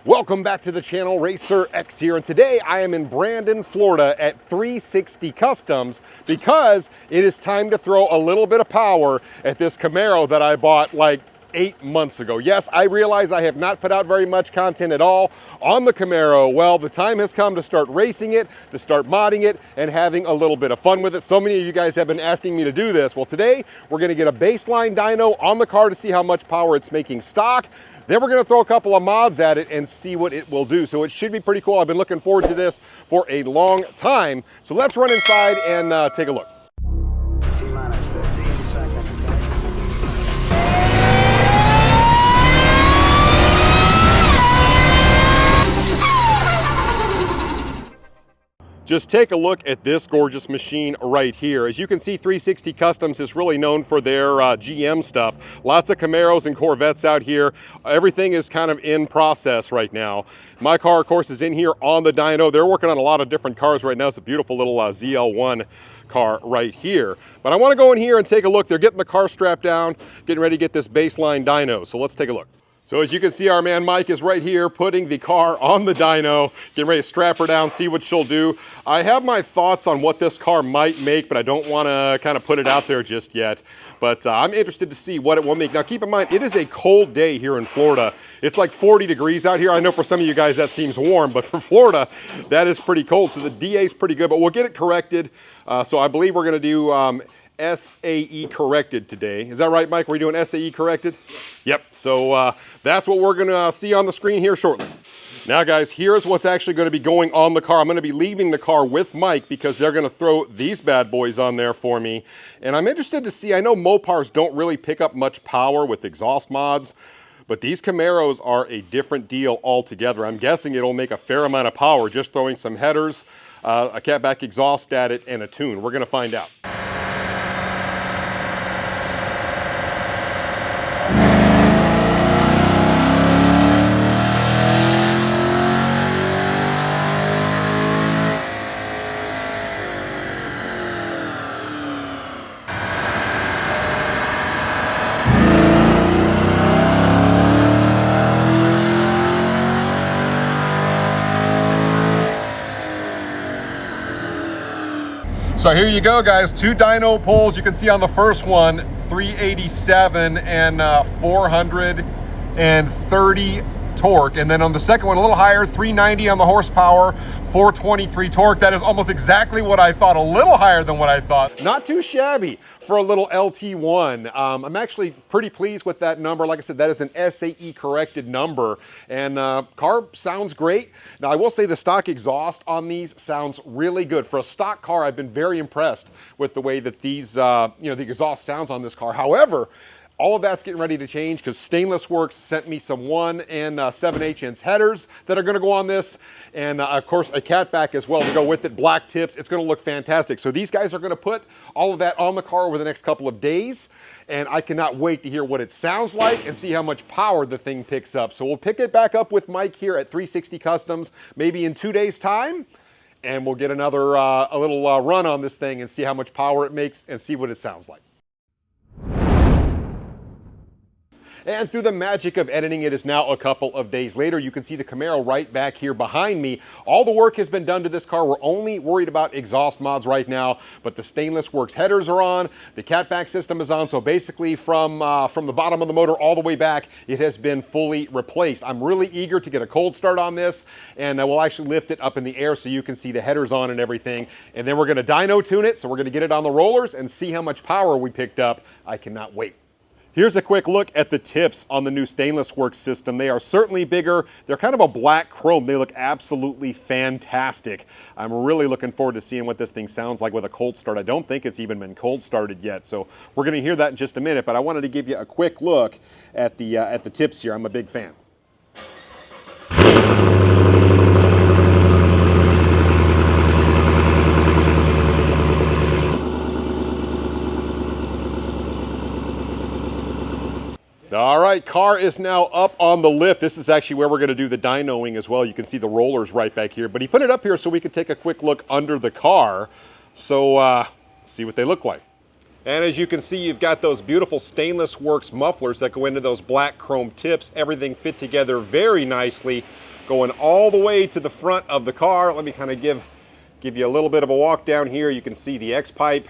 Welcome back to the channel, RacerX here, and today I am in Brandon, Florida at 360 Customs because it is time to throw a little bit of power at this Camaro that I bought like 8 months ago. Yes, I realize I have not put out very much content at all on the Camaro. Well, the time has come to start racing it, to start modding it, and having a little bit of fun with it. So many of you guys have been asking me to do this. Well, today we're going to get a baseline dyno on the car to see how much power it's making stock. Then we're going to throw a couple of mods at it and see what it will do. So it should be pretty cool. I've been looking forward to this for a long time. So let's run inside and take a look. T-minus 15 seconds. Just take a look at this gorgeous machine right here. As you can see, 360 Customs is really known for their GM stuff. Lots of Camaros and Corvettes out here. Everything is kind of in process right now. My car, of course, is in here on the dyno. They're working on a lot of different cars right now. It's a beautiful little ZL1 car right here. But I want to go in here and take a look. They're getting the car strapped down, getting ready to get this baseline dyno. So let's take a look. So as you can see, our man Mike is right here putting the car on the dyno, getting ready to strap her down, see what she'll do. I have my thoughts on what this car might make, but I don't want to kind of put it out there just yet. But I'm interested to see what it will make. Now keep in mind, it is a cold day here in Florida. It's like 40 degrees out here. I know for some of you guys that seems warm, but for Florida, that is pretty cold. So the DA is pretty good, but we'll get it corrected. So I believe we're going to do SAE corrected today. Is that right, Mike? We're doing SAE corrected? Yep. So that's what we're going to see on the screen here shortly. Now, guys, here's what's actually going to be going on the car. I'm going to be leaving the car with Mike because they're going to throw these bad boys on there for me. And I'm interested to see, I know Mopars don't really pick up much power with exhaust mods, but these Camaros are a different deal altogether. I'm guessing it'll make a fair amount of power just throwing some headers, a catback exhaust at it, and a tune. We're going to find out. So here you go, guys, 2 dyno pulls. You can see on the first one, 387 and 430 torque. And then on the second one, a little higher, 390 on the horsepower, 423 torque. That is almost exactly what I thought, a little higher than what I thought. Not too shabby for a little LT1. I'm actually pretty pleased with that number. Like I said, that is an SAE corrected number, and car sounds great. Now I will say the stock exhaust on these sounds really good. For a stock car, I've been very impressed with the way that these, the exhaust sounds on this car. However, all of that's getting ready to change because Stainless Works sent me some 1 and 7/8" headers that are going to go on this. And of course, a catback as well to go with it, black tips. It's going to look fantastic. So these guys are going to put all of that on the car over the next couple of days. And I cannot wait to hear what it sounds like and see how much power the thing picks up. So we'll pick it back up with Mike here at 360 Customs, maybe in 2 days' time. And we'll get another a little run on this thing and see how much power it makes and see what it sounds like. And through the magic of editing, it is now a couple of days later. You can see the Camaro right back here behind me. All the work has been done to this car. We're only worried about exhaust mods right now, but the Stainless Works headers are on. The catback system is on. So basically from the bottom of the motor all the way back, it has been fully replaced. I'm really eager to get a cold start on this, and we'll actually lift it up in the air so you can see the headers on and everything. And then we're going to dyno tune it. So we're going to get it on the rollers and see how much power we picked up. I cannot wait. Here's a quick look at the tips on the new Stainless Works system. They are certainly bigger. They're kind of a black chrome. They look absolutely fantastic. I'm really looking forward to seeing what this thing sounds like with a cold start. I don't think it's even been cold started yet, so we're going to hear that in just a minute, but I wanted to give you a quick look at the tips here. I'm a big fan. All right, car is now up on the lift. This is actually where we're going to do the dynoing as well. You can see the rollers right back here, but he put it up here so we could take a quick look under the car. So see what they look like. And as you can see, you've got those beautiful Stainless Works mufflers that go into those black chrome tips. Everything fit together very nicely. going all the way to the front of the car. Let me kind of give you a little bit of a walk down here. You can see the X-pipe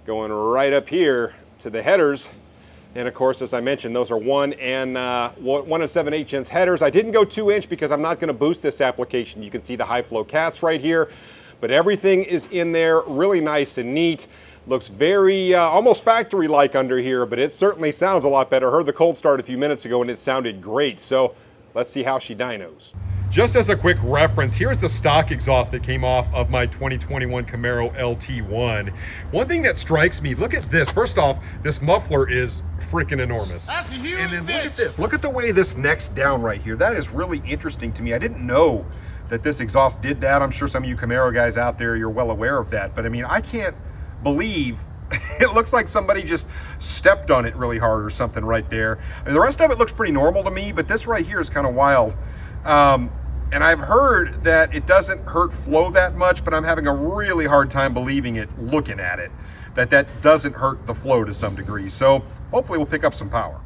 going right up here to the headers. And of course, as I mentioned, those are 1 7/8" headers. I didn't go 2" because I'm not going to boost this application. You can see the high flow cats right here, but everything is in there really nice and neat. Looks very almost factory-like under here, but it certainly sounds a lot better. Heard the cold start a few minutes ago and it sounded great. So let's see how she dynos. Just as a quick reference, here's the stock exhaust that came off of my 2021 Camaro LT1. One thing that strikes me, look at this. First off, this muffler is freaking enormous. That's a huge And then bitch. Look at this. Look at the way this necks down right here. That is really interesting to me. I didn't know that this exhaust did that. I'm sure some of you Camaro guys out there, you're well aware of that. But I mean, I can't believe it looks like somebody just stepped on it really hard or something right there. I mean, the rest of it looks pretty normal to me, but this right here is kind of wild. And I've heard that it doesn't hurt flow that much, but I'm having a really hard time believing it looking at it, that doesn't hurt the flow to some degree. So hopefully we'll pick up some power.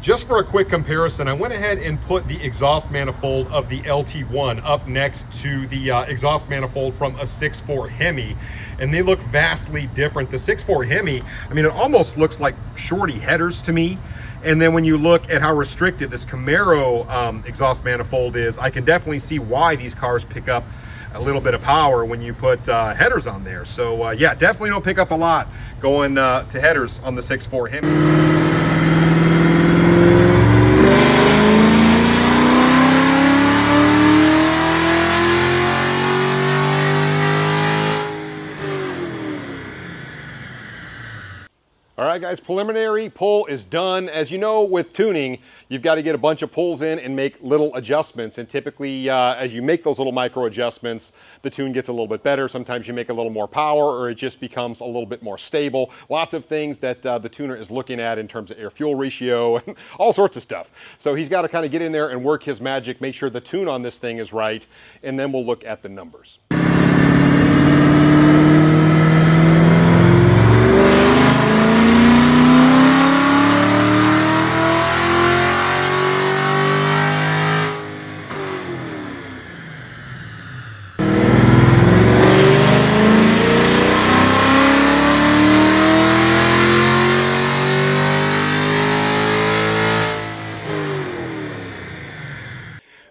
Just for a quick comparison, I went ahead and put the exhaust manifold of the LT1 up next to the exhaust manifold from a 6.4 Hemi, and they look vastly different. The 6.4 Hemi, I mean, it almost looks like shorty headers to me. And then when you look at how restricted this Camaro exhaust manifold is, I can definitely see why these cars pick up a little bit of power when you put headers on there. So yeah, definitely don't pick up a lot going to headers on the 6.4 Hemi. All right, guys, preliminary pull is done. As you know, with tuning, you've got to get a bunch of pulls in and make little adjustments. And typically, as you make those little micro adjustments, the tune gets a little bit better. Sometimes you make a little more power, or it just becomes a little bit more stable. Lots of things that the tuner is looking at in terms of air-fuel ratio and all sorts of stuff. So he's got to kind of get in there and work his magic, make sure the tune on this thing is right, and then we'll look at the numbers.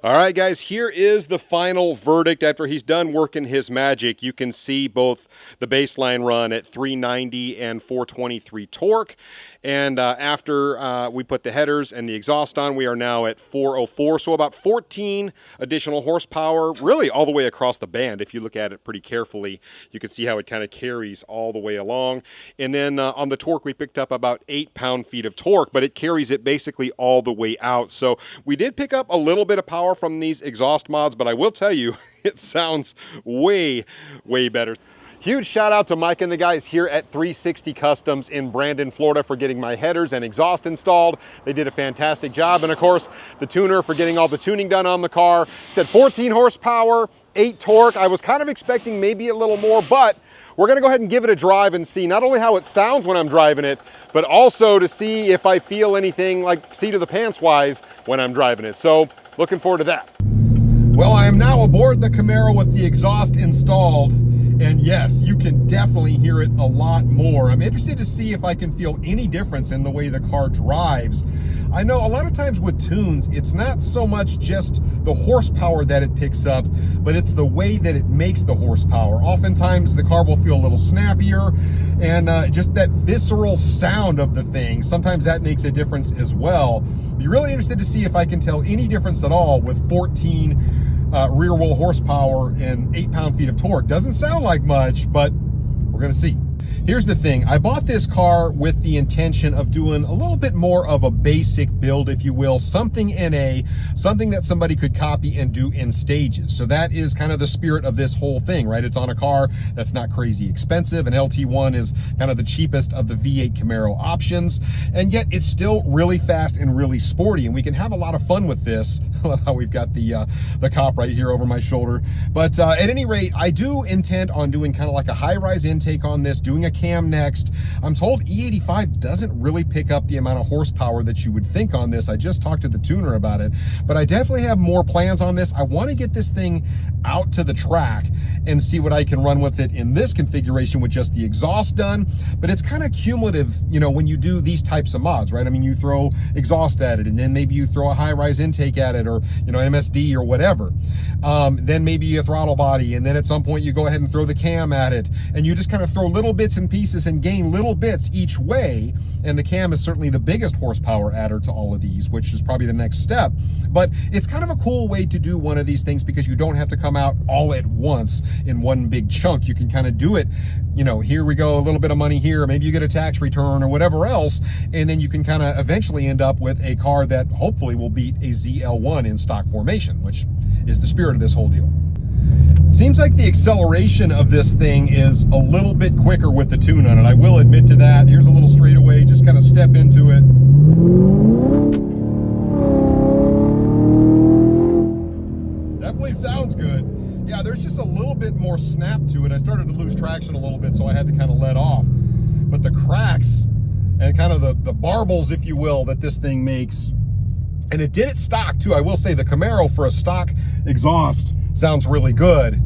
All right, guys, here is the final verdict after he's done working his magic. You can see both the baseline run at 390 and 423 torque. And after we put the headers and the exhaust on, we are now at 404. So about 14 additional horsepower, really all the way across the band. If you look at it pretty carefully, you can see how it kind of carries all the way along. And then on the torque, we picked up about 8 pound-feet of torque, but it carries it basically all the way out. So we did pick up a little bit of power from these exhaust mods, but I will tell you, it sounds way, way better. Huge shout out to Mike and the guys here at 360 Customs in Brandon, Florida for getting my headers and exhaust installed. They did a fantastic job. And of course, the tuner for getting all the tuning done on the car. Said 14 horsepower, 8 torque. I was kind of expecting maybe a little more, but we're gonna go ahead and give it a drive and see not only how it sounds when I'm driving it, but also to see if I feel anything like seat of the pants wise when I'm driving it. So looking forward to that. Well, I am now aboard the Camaro with the exhaust installed. And yes, you can definitely hear it a lot more. I'm interested to see if I can feel any difference in the way the car drives. I know a lot of times with tunes, it's not so much just the horsepower that it picks up, but it's the way that it makes the horsepower. Oftentimes the car will feel a little snappier, and just that visceral sound of the thing, sometimes that makes a difference as well. Be really interested to see if I can tell any difference at all with 14 rear wheel horsepower and 8 pound-feet of torque. Doesn't sound like much, but we're gonna see. Here's the thing, I bought this car with the intention of doing a little bit more of a basic build, if you will, something NA, something that somebody could copy and do in stages. So that is kind of the spirit of this whole thing, right? It's on a car that's not crazy expensive. An LT1 is kind of the cheapest of the V8 Camaro options, and yet it's still really fast and really sporty, and we can have a lot of fun with this I love how we've got the cop right here over my shoulder. But at any rate, I do intend on doing kind of like a high-rise intake on this, doing a cam next. I'm told E85 doesn't really pick up the amount of horsepower that you would think on this. I just talked to the tuner about it, but I definitely have more plans on this. I want to get this thing out to the track and see what I can run with it in this configuration with just the exhaust done. But it's kind of cumulative, you know, when you do these types of mods, right? I mean, you throw exhaust at it, and then maybe you throw a high-rise intake at it, or, you know, MSD or whatever. Then maybe a throttle body, and then at some point you go ahead and throw the cam at it, and you just kind of throw little bits and pieces and gain little bits each way. And the cam is certainly the biggest horsepower adder to all of these, which is probably the next step. But it's kind of a cool way to do one of these things, because you don't have to come out all at once in one big chunk. You can kind of do it, you know, here we go, a little bit of money here, maybe you get a tax return or whatever else, and then you can kind of eventually end up with a car that hopefully will beat a ZL1 in stock formation, which is the spirit of this whole deal. Seems like the acceleration of this thing is a little bit quicker with the tune on it. I will admit to that. Here's a little straightaway, just kind of step into it. Definitely sounds good. Yeah, there's just a little bit more snap to it. I started to lose traction a little bit, so I had to kind of let off. But the cracks and kind of the barbles, if you will, that this thing makes, and it did it stock too. I will say the Camaro for a stock exhaust sounds really good,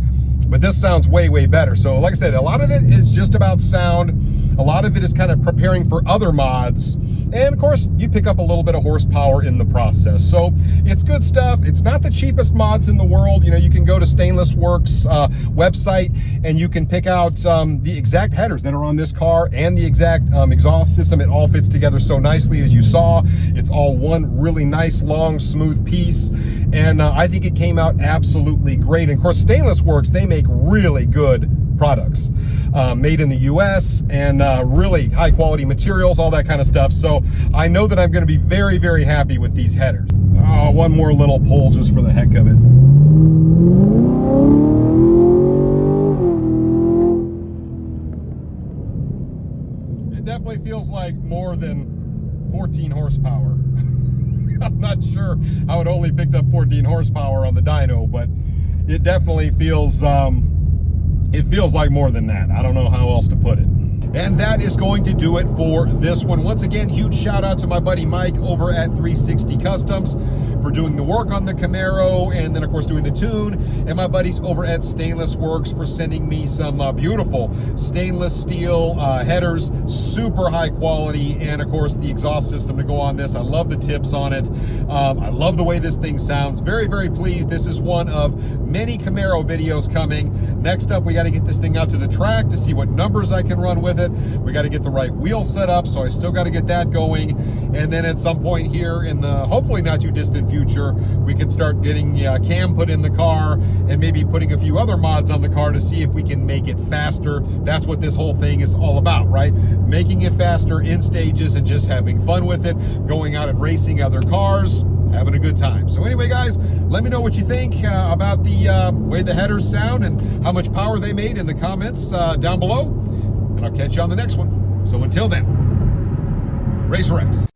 but this sounds way, way better. So like I said, a lot of it is just about sound. A lot of it is kind of preparing for other mods. And of course, you pick up a little bit of horsepower in the process. So it's good stuff. It's not the cheapest mods in the world. You know, you can go to Stainless Works website and you can pick out the exact headers that are on this car and the exact exhaust system. It all fits together so nicely, as you saw. It's all one really nice, long, smooth piece. And I think it came out absolutely great. And of course, Stainless Works, they make really good products made in the US, and really high quality materials, all that kind of stuff. So I know that I'm going to be very, very happy with these headers. Oh, one more little pull just for the heck of it. It definitely feels like more than 14 horsepower. I'm not sure how it only picked up 14 horsepower on the dyno, but it definitely feels like more than that. I don't know how else to put it. And that is going to do it for this one. Once again, huge shout out to my buddy Mike over at 360 Customs for doing the work on the Camaro, and then of course doing the tune, and my buddies over at Stainless Works for sending me some beautiful stainless steel headers, super high quality, and of course the exhaust system to go on this. I love the tips on it. I love the way this thing sounds. Very, very pleased. This is one of many Camaro videos coming. Next up, we got to get this thing out to the track to see what numbers I can run with it. We got to get the right wheel set up, so I still got to get that going. And then at some point here in the hopefully not too distant future, we can start getting cam put in the car and maybe putting a few other mods on the car to see if we can make it faster. That's what this whole thing is all about, right? Making it faster in stages and just having fun with it, going out and racing other cars, having a good time. So anyway, guys, let me know what you think about the way the headers sound and how much power they made in the comments down below. And I'll catch you on the next one. So until then, RacerX.